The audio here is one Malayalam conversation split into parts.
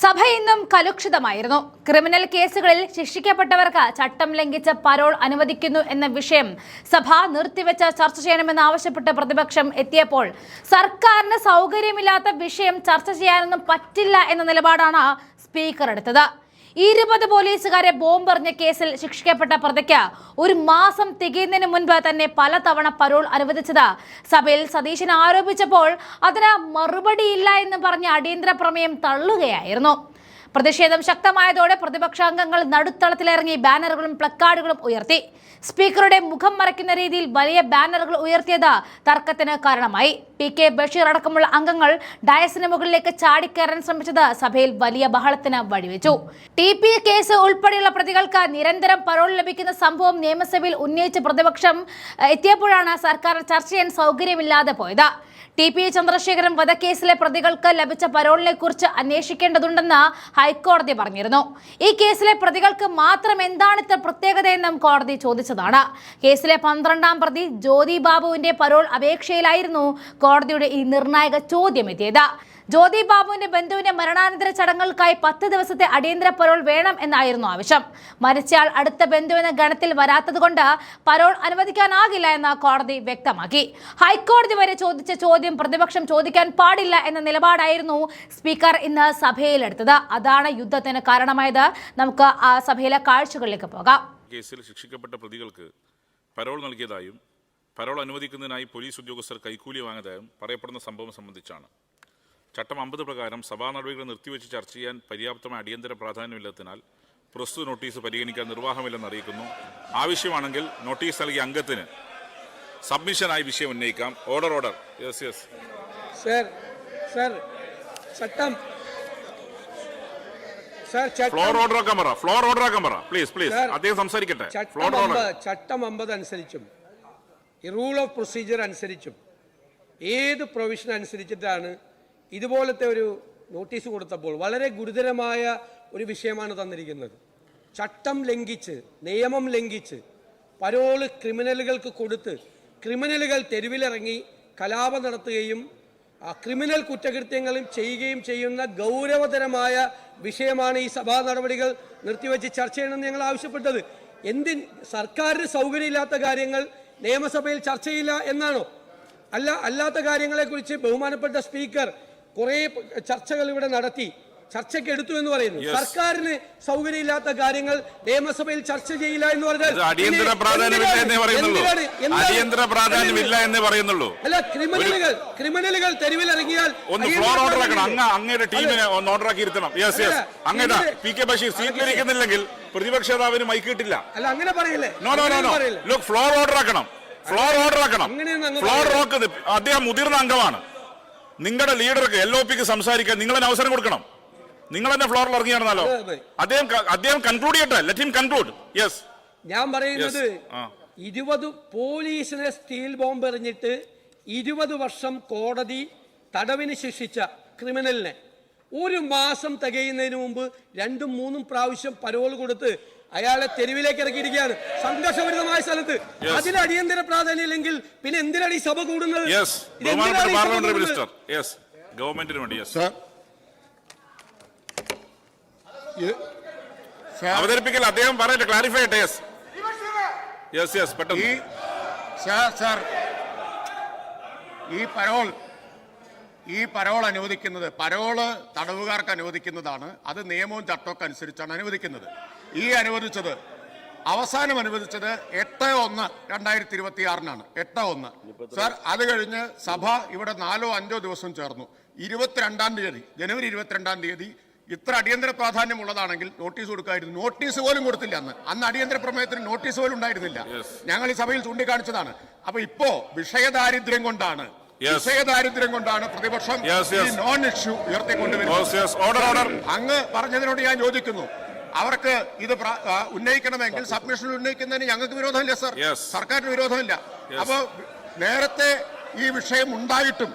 സഭ ഇന്നും കലുഷിതമായിരുന്നു. ക്രിമിനൽ കേസുകളിൽ ശിക്ഷിക്കപ്പെട്ടവർക്ക് ചട്ടം ലംഘിച്ച് പരോൾ അനുവദിക്കുന്നു എന്ന വിഷയം സഭ നിർത്തിവെച്ച് ചർച്ച ചെയ്യണമെന്നാവശ്യപ്പെട്ട് പ്രതിപക്ഷം എത്തിയപ്പോൾ സർക്കാരിന് സൗകര്യമില്ലാത്ത വിഷയം ചർച്ച ചെയ്യാനൊന്നും പറ്റില്ല എന്ന നിലപാടാണ് സ്പീക്കർ എടുത്തത്. 20 പോലീസുകാരെ ബോംബെറിഞ്ഞ കേസിൽ ശിക്ഷിക്കപ്പെട്ട പ്രതിക്ക് ഒരു മാസം തികയുന്നതിന് മുൻപ് തന്നെ പലതവണ പരോൾ അനുവദിച്ചത് സഭയിൽ സതീശൻ ആരോപിച്ചപ്പോൾ അതിന് മറുപടിയില്ല എന്ന് പറഞ്ഞ് അടിയന്തര പ്രമേയം തള്ളുകയായിരുന്നു. പ്രതിഷേധം ശക്തമായതോടെ പ്രതിപക്ഷാംഗങ്ങൾ നടുത്തളത്തിലിറങ്ങി ബാനറുകളും പ്ലക്കാർഡുകളും ഉയർത്തി. സ്പീക്കറുടെ മുഖം മറയ്ക്കുന്ന രീതിയിൽ വലിയ ബാനറുകൾ ഉയർത്തിയത് തർക്കത്തിന് കാരണമായി. PK ബഷീർ അടക്കമുള്ള അംഗങ്ങൾ ഡയസിന് മുകളിലേക്ക് ചാടിക്കയറാൻ ശ്രമിച്ചത് സഭയിൽ വലിയ ബഹളത്തിന് വഴിവെച്ചു. TP കേസ് ഉൾപ്പെടെയുള്ള പ്രതികൾക്ക് നിരന്തരം പരോൾ ലഭിക്കുന്ന സംഭവം നിയമസഭയിൽ ഉന്നയിച്ച് പ്രതിപക്ഷം എത്തിയപ്പോഴാണ് സർക്കാർ ചർച്ച ചെയ്യാൻ സൗകര്യമില്ലാതെ പോയത്. TP ചന്ദ്രശേഖരൻ വധക്കേസിലെ പ്രതികൾക്ക് ലഭിച്ച പരോളിനെ കുറിച്ച് അന്വേഷിക്കേണ്ടതുണ്ടെന്ന് ഹൈക്കോടതി പറഞ്ഞിരുന്നു. ഈ കേസിലെ പ്രതികൾക്ക് മാത്രം എന്താണ് ഇത്ര പ്രത്യേകതയെന്നും കോടതി ചോദിച്ചതാണ്. കേസിലെ 12ാം പ്രതി ജ്യോതി ബാബുവിന്റെ പരോൾ അപേക്ഷയിലായിരുന്നു കോടതിയുടെ ഈ നിർണായക ചോദ്യം എത്തിയത്. ജ്യോതി ബാബുവിന്റെ ബന്ധുവിന്റെ മരണാനന്തര ചടങ്ങുകൾക്കായി 10 ദിവസത്തെ അടിയന്തര പരോൾ വേണം എന്നായിരുന്നു ആവശ്യം. മരിച്ചയാൾ അടുത്ത ബന്ധുവെന്ന ഗണത്തിൽ വരാത്തതുകൊണ്ട് പരോൾ അനുവദിക്കാനാകില്ല എന്ന് കോടതി വ്യക്തമാക്കി. ഹൈക്കോടതി വരെ ചോദിച്ച ചോദ്യം പ്രതിപക്ഷം ചോദിക്കാൻ പാടില്ല എന്ന നിലപാടായിരുന്നു സ്പീക്കർ ഇന്ന് സഭയിലെടുത്തത്. അതാണ് യുദ്ധത്തിന് കാരണമായത്. നമുക്ക് ആ സഭയിലെ കാഴ്ചകളിലേക്ക് പോകാം. കേസിൽ ശിക്ഷിക്കപ്പെട്ട പ്രതികൾക്ക് പരോൾ നൽകിയതായും പരോൾ അനുവദിക്കുന്നതിനായി പോലീസ് ഉദ്യോഗസ്ഥർ കൈക്കൂലി വാങ്ങിയതായും പറയപ്പെടുന്ന സംഭവം സംബന്ധിച്ചാണ്. ചട്ടം 50 പ്രകാരം സഭാ നടപടികൾ നിർത്തിവെച്ച് ചർച്ച ചെയ്യാൻ പര്യാപ്തമായ അടിയന്തര പ്രാധാന്യമില്ലാത്തതിനാൽ പ്രസ്തുത നോട്ടീസ് പരിഗണിക്കാൻ നിർവാഹമില്ലെന്ന് അറിയിക്കുന്നു. ആവശ്യമാണെങ്കിൽ നോട്ടീസ് നൽകിയ അംഗത്തിന് സബ്മിഷനായി വിഷയം ഉന്നയിക്കാം. ഓർഡർ. യെസ് സർ ചട്ടം ഫ്ലോർ ഓർഡർ ആക്കാൻ പറ പ്ലീസ് അദ്ദേഹം സംസാരിക്കട്ടെ. ചട്ടം 50 അനുസരിച്ചും റൂൾ ഓഫ് പ്രൊസീജിയർ അനുസരിച്ചും ഏത് പ്രൊവിഷൻ അനുസരിച്ചിട്ടാണ് ഇതുപോലത്തെ ഒരു നോട്ടീസ് കൊടുത്തപ്പോൾ വളരെ ഗുരുതരമായ ഒരു വിഷയമാണ് തന്നിരിക്കുന്നത്. ചട്ടം ലംഘിച്ച് നിയമം ലംഘിച്ച് പരോള് ക്രിമിനലുകൾക്ക് കൊടുത്ത് ക്രിമിനലുകൾ തെരുവിലിറങ്ങി കലാപം നടത്തുകയും ക്രിമിനൽ കുറ്റകൃത്യങ്ങളും ചെയ്യുകയും ചെയ്യുന്ന ഗൗരവതരമായ വിഷയമാണ് ഈ സഭാ നടപടികൾ നിർത്തിവെച്ച് ചർച്ച ചെയ്യണമെന്ന് ഞങ്ങൾ ആവശ്യപ്പെട്ടത്. സർക്കാരിന് സൗകര്യമില്ലാത്ത കാര്യങ്ങൾ നിയമസഭയിൽ ചർച്ചയില്ല എന്നാണോ? അല്ലാത്ത കാര്യങ്ങളെക്കുറിച്ച് ബഹുമാനപ്പെട്ട സ്പീക്കർ കുറെ ചർച്ചകൾ ഇവിടെ നടത്തി, ചർച്ചയ്ക്ക് എടുത്തു എന്ന് പറയുന്നു. സർക്കാരിന് സൗകര്യമില്ലാത്ത കാര്യങ്ങൾ നിയമസഭയിൽ ചർച്ച ചെയ്യില്ല എന്ന് പറഞ്ഞാൽ അടിയന്തര പ്രാധാന്യമില്ല എന്നേ പറയുന്നുള്ളൂ. അല്ല, ക്രിമിനലുകൾ തെരുവിലിറങ്ങിയാൽ അങ്ങയുടെ ടീമിനെ ഒന്ന് ഓർഡറാക്കി ഇരുത്തണം. അങ്ങനെ PK ബഷീർ സീറ്റിലിരിക്കുന്നില്ലെങ്കിൽ പ്രതിപക്ഷ നേതാവിന് മൈക്ക് കിട്ടില്ല. അല്ല, അങ്ങനെ പറയില്ലേ? ഫ്ലോർ ഓർഡർ ആക്കണം. ഫ്ലോർ റോക്ക് അദ്ദേഹം മുതിർന്ന അംഗമാണ്. നിങ്ങളുടെ ലീഡർക്ക് LOPക്ക് സംസാരിക്കാൻ നിങ്ങൾ തന്നെ അവസരം കൊടുക്കണം. നിങ്ങൾ തന്നെ ഫ്ലോറിൽ ഇറങ്ങിയാണെന്നല്ലോ. അദ്ദേഹം കൺക്ലൂഡ് ചെയ്യട്ടെ. Let him conclude. യെസ്, ഞാൻ പറയുന്നത് 20 പോലീസിനെ സ്റ്റീൽ ബോംബ് എറിഞ്ഞിട്ട് 20 വർഷം കോടതി തടവിന് ശിക്ഷിച്ച ക്രിമിനലിനെ ഒരു മാസം തികയുന്നതിന് മുമ്പ് 2-3 പ്രാവശ്യം പരോൾ കൊടുത്ത് അയാളെ തെരുവിലേക്ക് ഇറക്കിയിരിക്കുകയാണ്, സംഘർഷഭരിതമായ സ്ഥലത്ത്. അതിന് അടിയന്തര പ്രാധാന്യം ഇല്ലെങ്കിൽ പിന്നെ എന്തിനാണ് ഈ സഭ കൂടുന്നത്? അവതരിപ്പിക്കൽ അദ്ദേഹം പറയട്ടെ, ക്ലാരിഫൈ ചെയ്യട്ടെ. ഈ പരോൾ അനുവദിക്കുന്നത്, പരോള് തടവുകാർക്ക് അനുവദിക്കുന്നതാണ്. അത് നിയമവും ചട്ടമൊക്കെ അനുസരിച്ചാണ് അനുവദിക്കുന്നത്. ഈ അനുവദിച്ചത് അവസാനം അനുവദിച്ചത് 8/1/2026 8/1. സാർ, അത് കഴിഞ്ഞ് സഭ ഇവിടെ 4-5 ദിവസം ചേർന്നു. 22-ാം തീയതി, ജനുവരി 22-ാം തീയതി ഇത്ര അടിയന്തര പ്രാധാന്യമുള്ളതാണെങ്കിൽ നോട്ടീസ് കൊടുക്കായിരുന്നു. നോട്ടീസ് പോലും കൊടുത്തില്ല. അന്ന് അടിയന്തര പ്രമേയത്തിന് നോട്ടീസ് പോലും ഉണ്ടായിരുന്നില്ല. ഞങ്ങൾ ഈ സഭയിൽ ചൂണ്ടിക്കാണിച്ചതാണ്. അപ്പൊ ഇപ്പോ വിഷയദാരിദ്ര്യം കൊണ്ടാണ് പ്രതിപക്ഷം ഈ നോൺ ഇഷ്യൂ ഉയർത്തിക്കൊണ്ടുവരുന്നത്. അങ്ങ് പറഞ്ഞതിനോട് ഞാൻ യോജിക്കുന്നു. അവർക്ക് ഇത് ഉന്നയിക്കണമെങ്കിൽ സബ്മിഷൻ ഉന്നയിക്കുന്നതിന് ഞങ്ങൾക്ക് വിരോധമില്ല സർ, സർക്കാരിന് വിരോധമില്ല. അപ്പോ നേരത്തെ ഈ വിഷയം ഉണ്ടായിട്ടും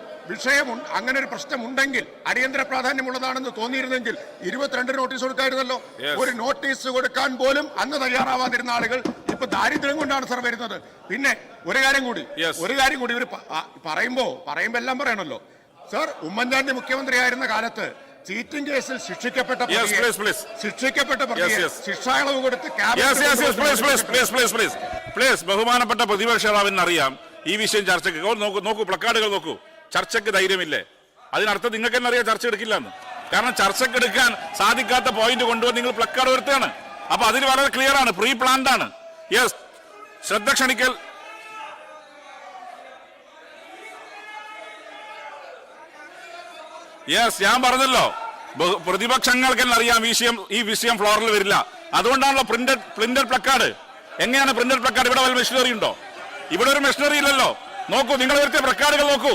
അങ്ങനെ ഒരു പ്രശ്നമുണ്ടെങ്കിൽ അടിയന്തര പ്രാധാന്യമുള്ളതാണെന്ന് തോന്നിയിരുന്നെങ്കിൽ 22 നോട്ടീസ് കൊടുക്കായിരുന്നല്ലോ. ഒരു നോട്ടീസ് കൊടുക്കാൻ പോലും അന്ന് തയ്യാറാവാതിരുന്ന ആളുകൾ ഇപ്പൊ ദാരിദ്ര്യം കൊണ്ടാണ് സർ വരുന്നത്. പിന്നെ ഒരു കാര്യം കൂടി ഇവർ പറയുമ്പോ എല്ലാം പറയണല്ലോ. സർ, ഉമ്മൻചാണ്ടി മുഖ്യമന്ത്രിയായിരുന്ന കാലത്ത് ചീറ്റിംഗ് കേസിൽ ശിക്ഷിക്കപ്പെട്ട Yes, please. ശിക്ഷിക്കപ്പെട്ട Yes, yes. ശിക്ഷാളവ് കൊടുത്ത് പ്ലീസ് ബഹുമാനപ്പെട്ട പ്രതിപക്ഷ നേതാവിന് അറിയാം ഈ വിഷയം ചർച്ചയ്ക്ക് നോക്കൂ പ്ലക്കാർഡുകൾ നോക്കൂ. ചർച്ചയ്ക്ക് ധൈര്യമില്ലേ? അതിനർത്ഥം നിങ്ങൾക്ക് തന്നെ അറിയാം ചർച്ച എടുക്കില്ല എന്ന്. കാരണം ചർച്ചയ്ക്ക് എടുക്കാൻ സാധിക്കാത്ത പോയിന്റ് കൊണ്ടുവന്ന് നിങ്ങൾ പ്ലക്കാർഡ് വരുത്തുകയാണ്. അപ്പൊ അതിന് വളരെ ക്ലിയർ ആണ്, പ്രീ പ്ലാൻഡ് ആണ്. യെസ്, ശ്രദ്ധ ക്ഷണിക്കൽ. യെസ്, ഞാൻ പറഞ്ഞല്ലോ പ്രതിപക്ഷങ്ങൾക്ക് തന്നെ അറിയാം ഈ വിഷയം ഫ്ലോറിൽ വരില്ല. അതുകൊണ്ടാണല്ലോ പ്രിന്റഡ് പ്ലക്കാർഡ്. എങ്ങനെയാണ് പ്രിന്റഡ് പ്ലക്കാർഡ്? ഇവിടെ വല്ല മെഷീനറി ഉണ്ടോ? ഇവിടെ ഒരു മെഷീനറി ഇല്ലല്ലോ. നോക്കൂ, നിങ്ങൾ ഉയർത്തിയ പ്ലക്കാർഡുകൾ നോക്കൂ.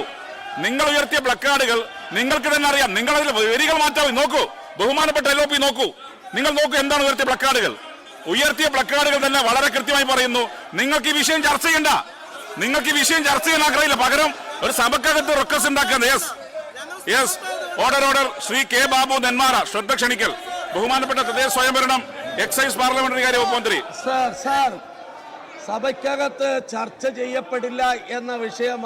നിങ്ങൾ ഉയർത്തിയ പ്ലക്കാർഡുകൾ നിങ്ങൾക്ക് തന്നെ അറിയാം. നിങ്ങൾ അതിൽ വരികൾ മാറ്റാവൂ. നോക്കൂ, ബഹുമാനപ്പെട്ട LOP നോക്കൂ. നിങ്ങൾ നോക്കൂ എന്താണ് ഉയർത്തിയ പ്ലക്കാർഡുകൾ. ഉയർത്തിയ പ്ലക്കാർഡുകൾ തന്നെ വളരെ കൃത്യമായി പറയുന്നു നിങ്ങൾക്ക് ഈ വിഷയം ചർച്ച ചെയ്യണ്ട, നിങ്ങൾക്ക് ഈ വിഷയം ചർച്ച ചെയ്യാൻ ആഗ്രഹമില്ല. പകരം ഒരു സഭക്കകത്ത് റെക്കസ് ഉണ്ടാക്കുന്നത്. Yes, order. Shri K. Babu Nenmara, ശ്രദ്ധ ക്ഷണിക്കൽ. ബഹുമാനപ്പെട്ട തദ്ദേശ സ്വയംഭരണം എക്സൈസ് പാർലമെന്ററി കാര്യ വകുപ്പ് മന്ത്രി. സാർ, സഭയ്ക്കകത്ത് ചർച്ച ചെയ്യപ്പെടില്ല എന്ന വിഷയം